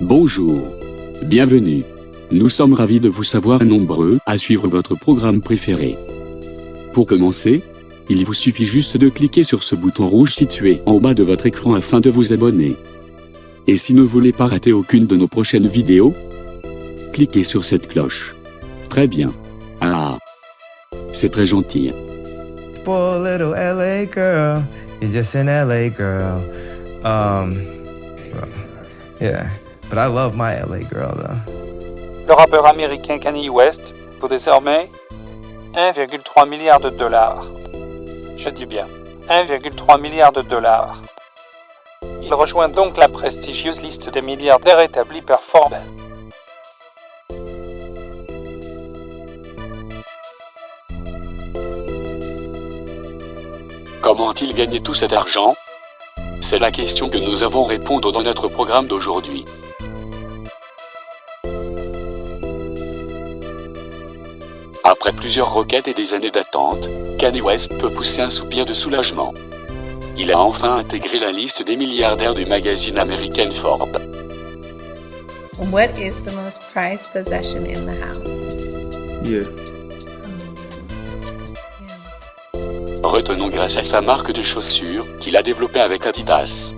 Bonjour. Bienvenue. Nous sommes ravis de vous savoir nombreux à suivre votre programme préféré. Pour commencer, il vous suffit juste de cliquer sur ce bouton rouge situé en bas de votre écran afin de vous abonner. Et si vous ne voulez pas rater aucune de nos prochaines vidéos, cliquez sur cette cloche. Très bien. Ah, c'est très gentil. Poor little LA girl, you're just an LA girl. Yeah, but I love my LA girl though. Le rappeur américain Kanye West vaut désormais 1,3 milliard de dollars. Je dis bien 1,3 milliard de dollars. Il rejoint donc la prestigieuse liste des milliardaires établie par Forbes. Comment a-t-il gagné tout cet argent? C'est la question que nous avons répondre dans notre programme d'aujourd'hui. Après plusieurs requêtes et des années d'attente, Kanye West peut pousser un soupir de soulagement. Il a enfin intégré la liste des milliardaires du magazine américain Forbes. What is the most prized possession in the house? Yeah. Retenons grâce à sa marque de chaussures qu'il a développée avec Adidas.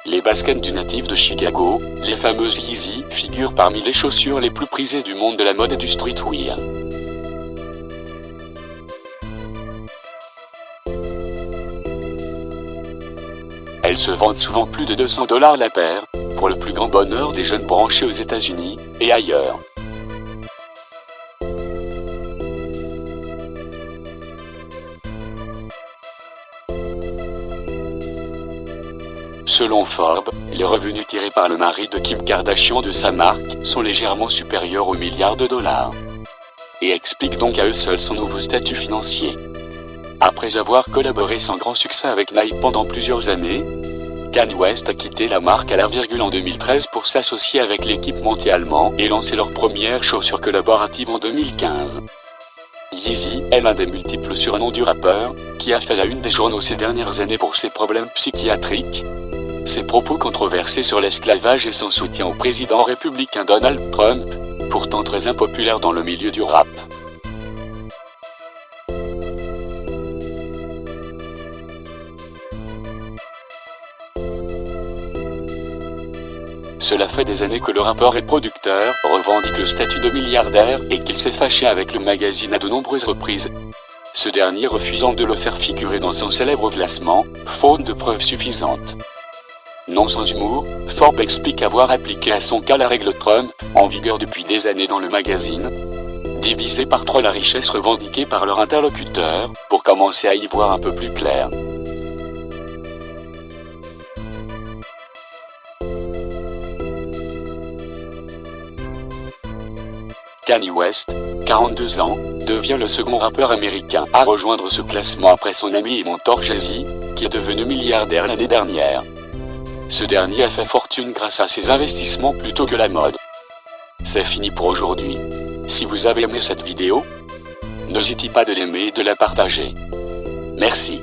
Les baskets du natif de Chicago, les fameuses Yeezy, figurent parmi les chaussures les plus prisées du monde de la mode et du streetwear. Elles se vendent souvent plus de $200 la paire, pour le plus grand bonheur des jeunes branchés aux États-Unis et ailleurs. Selon Forbes, les revenus tirés par le mari de Kim Kardashian de sa marque sont légèrement supérieurs aux milliards de dollars. Et expliquent donc à eux seuls son nouveau statut financier. Après avoir collaboré sans grand succès avec Nike pendant plusieurs années, Kanye West a quitté la marque à l'heure en 2013 pour s'associer avec l'équipementier allemand et lancer leur première chaussure collaborative en 2015. Yeezy est l'un des multiples surnoms du rappeur, qui a fait la une des journaux ces dernières années pour ses problèmes psychiatriques, ses propos controversés sur l'esclavage et son soutien au président républicain Donald Trump, pourtant très impopulaire dans le milieu du rap. Cela fait des années que le rappeur et producteur revendique le statut de milliardaire et qu'il s'est fâché avec le magazine à de nombreuses reprises. Ce dernier refusant de le faire figurer dans son célèbre classement, faute de preuves suffisantes. Non sans humour, Forbes explique avoir appliqué à son cas la règle Trump, en vigueur depuis des années dans le magazine. Diviser par 3 la richesse revendiquée par leur interlocuteur, pour commencer à y voir un peu plus clair. Kanye West, 42 ans, devient le second rappeur américain à rejoindre ce classement après son ami et mentor Jay-Z, qui est devenu milliardaire l'année dernière. Ce dernier a fait fortune grâce à ses investissements plutôt que la mode. C'est fini pour aujourd'hui. Si vous avez aimé cette vidéo, n'hésitez pas de l'aimer et de la partager. Merci.